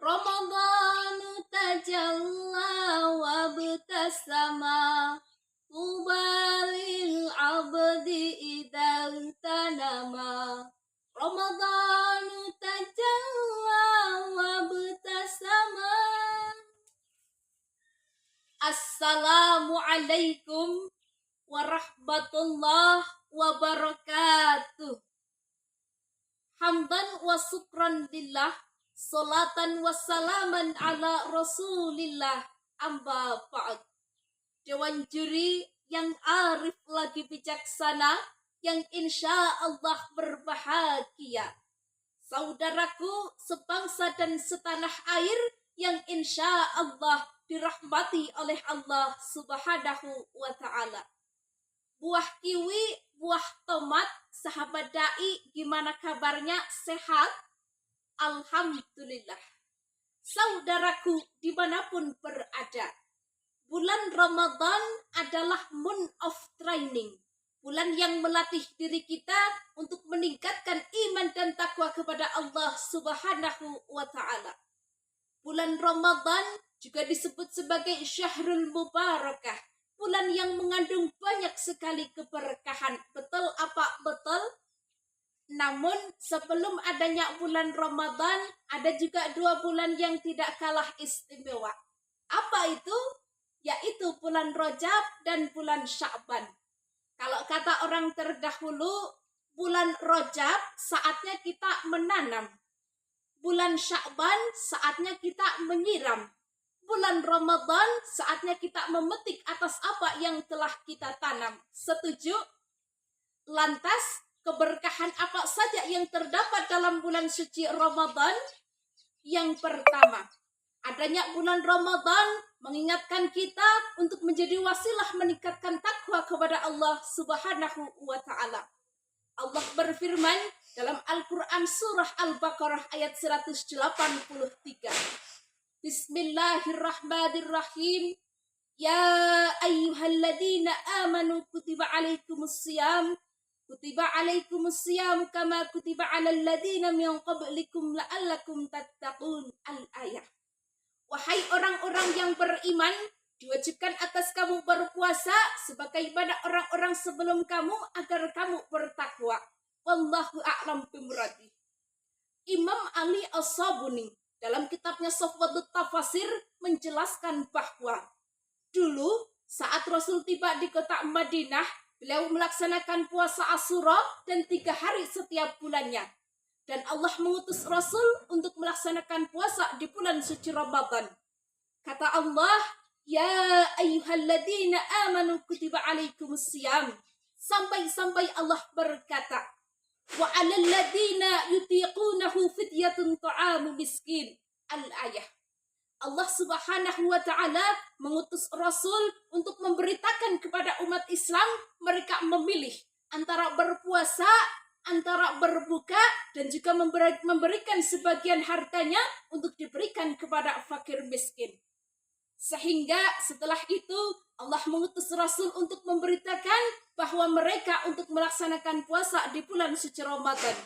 Ramadhanu tajalla wa btasama tubalil abdi idal tanama. Ramadhanu tajalla wa btasama. Assalamualaikum warahmatullahi wabarakatuh. Hamdan wa syukran lillah, salatan wa salaman ala rasulillah, amma ba'd. Dewan juri yang arif lagi bijaksana, yang insya Allah berbahagia. Saudaraku sebangsa dan setanah air, yang insya Allah dirahmati oleh Allah subhanahu wa ta'ala. Buah kiwi, buah tomat, sahabat dai, gimana kabarnya? Sehat? Alhamdulillah. Saudaraku dimanapun berada, bulan Ramadan adalah month of training, bulan yang melatih diri kita untuk meningkatkan iman dan takwa kepada Allah subhanahu wa ta'ala. Bulan Ramadan juga disebut sebagai Syahrul Mubarakah, bulan yang mengandung banyak sekali keberkahan. Betul apa betul? Namun sebelum adanya bulan Ramadan, ada juga 2 bulan yang tidak kalah istimewa. Apa itu? Yaitu bulan Rajab dan bulan Sya'ban. Kalau kata orang terdahulu, bulan Rajab saatnya kita menanam. Bulan Sya'ban saatnya kita menyiram. Bulan Ramadan saatnya kita memetik atas apa yang telah kita tanam. Setuju? Lantas keberkahan apa saja yang terdapat dalam bulan suci Ramadan? Yang pertama, adanya bulan Ramadan mengingatkan kita untuk menjadi wasilah meningkatkan takwa kepada Allah subhanahu wa ta'ala. Allah berfirman dalam Al-Quran surah Al-Baqarah ayat 183. Bismillahirrahmanirrahim. Ya ayyuhalladzina amanu kutiba alaikumusiyam kama kutiba alal ladzina min qablikum la'allakum tattaqun. Al-ayah. Wahai orang-orang yang beriman, diwajibkan atas kamu berpuasa sebagaimana orang-orang sebelum kamu agar kamu bertakwa. Wallahu a'lam bimuradi. Imam Ali As-Sabuni dalam kitabnya Safwadut Tafasir menjelaskan bahwa dulu saat Rasul tiba di kota Madinah, beliau melaksanakan puasa Asyura dan 3 hari setiap bulannya. Dan Allah mengutus Rasul untuk melaksanakan puasa di bulan suci Ramadan. Kata Allah, ya ayyuhalladzina amanu kutiba alaikumusiyam. Sampai Allah berkata, wa 'alal ladzina yutiqunahu fidyatun ta'amu miskin. Al-ayah. Allah subhanahu wa ta'ala mengutus Rasul untuk memberitakan kepada umat Islam, mereka memilih antara berpuasa, antara berbuka, dan juga memberikan sebagian hartanya untuk diberikan kepada fakir miskin. Sehingga setelah itu Allah mengutus Rasul untuk memberitakan bahwa mereka untuk melaksanakan puasa di bulan suci Ramadan.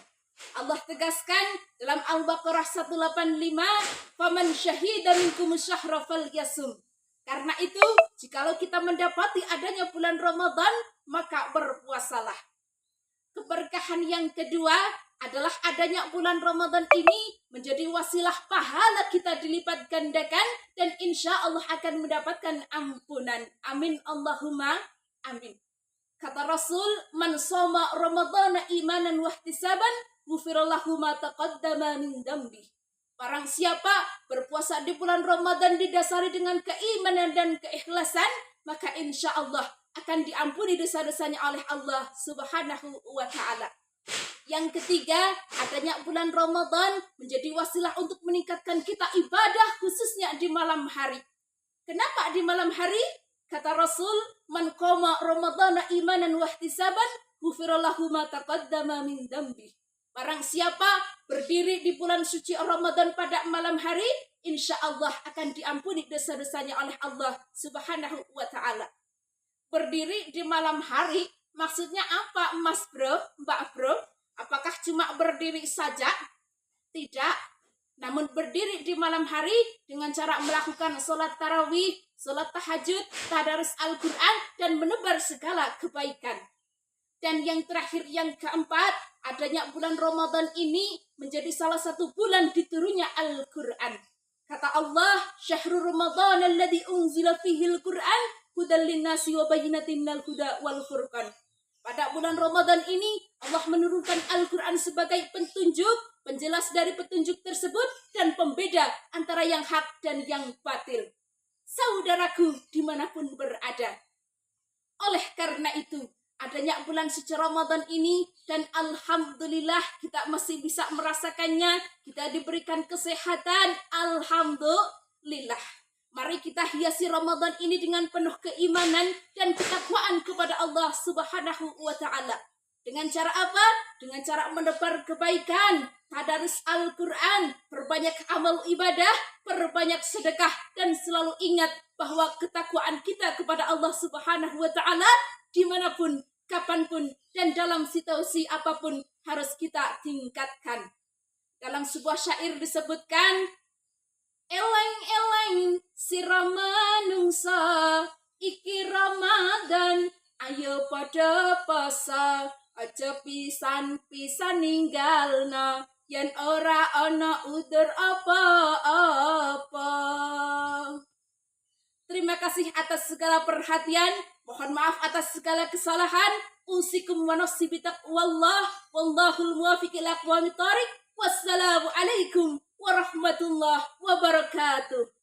Allah tegaskan dalam Al-Baqarah 185, "Faman syahida minkum syahra falyasum." Karena itu, jikalau kita mendapati adanya bulan Ramadan, maka berpuasalah. Keberkahan yang kedua adalah adanya bulan Ramadan ini menjadi wasilah pahala kita dilipat gandakan dan insya Allah akan mendapatkan ampunan. Amin Allahumma amin. Kata Rasul, man shoma Ramadana imanan wahtisaban ghufirallahu ma taqaddama min dambi. Barang siapa berpuasa di bulan Ramadan didasari dengan keimanan dan keikhlasan, maka insya Allah akan diampuni dosa-dosanya oleh Allah subhanahu wa ta'ala. Yang ketiga, adanya bulan Ramadan menjadi wasilah untuk meningkatkan kita ibadah khususnya di malam hari. Kenapa di malam hari? Kata Rasul, man qama Ramadana imanan wahtisaban ghufirallahu ma taqaddama min dambi. Barang siapa berdiri di bulan suci Ramadan pada malam hari, insya Allah akan diampuni dosa-dosanya oleh Allah subhanahu wa ta'ala. Berdiri di malam hari, maksudnya apa mas bro, mbak bro? Apakah cuma berdiri saja? Tidak. Namun berdiri di malam hari dengan cara melakukan sholat tarawih, sholat tahajud, tadarus Al-Quran, dan menebar segala kebaikan. Dan yang terakhir, yang keempat, adanya bulan Ramadan ini menjadi salah satu bulan diturunnya Al-Quran. Kata Allah, "Syahrul Ramadan alladzi unzila fihil Qur'an hudal linnasi wa bayyinatin minal huda wal furqan." Pada bulan Ramadan ini, Allah menurunkan Al-Quran sebagai petunjuk, penjelas dari petunjuk tersebut, dan pembeda antara yang hak dan yang batil. Saudaraku dimanapun berada. Oleh karena itu, adanya bulan suci Ramadan ini, dan alhamdulillah kita masih bisa merasakannya, kita diberikan kesehatan, alhamdulillah. Mari kita hiasi Ramadan ini dengan penuh keimanan dan ketakwaan kepada Allah Subhanahu wa Ta'ala. Dengan cara apa? Dengan cara menebar kebaikan, tadarus Al-Quran, perbanyak amal ibadah, perbanyak sedekah, dan selalu ingat bahwa ketakwaan kita kepada Allah Subhanahu wa Ta'ala dimanapun, kapanpun, dan dalam situasi apapun harus kita tingkatkan. Dalam sebuah syair disebutkan, "Eleng-eleng sirama nungsa iki Ramadan, ayo pada pasa aja pisan-pisan ninggalna yen ora ana udur apa-apa." Terima kasih atas segala perhatian. Mohon maaf atas segala kesalahan. Usikum wa nafsi bitaqwallah. Wallahul muwaffiq ila aqwamit thoriq. Wassalamu alaikum warahmatullahi wabarakatuh.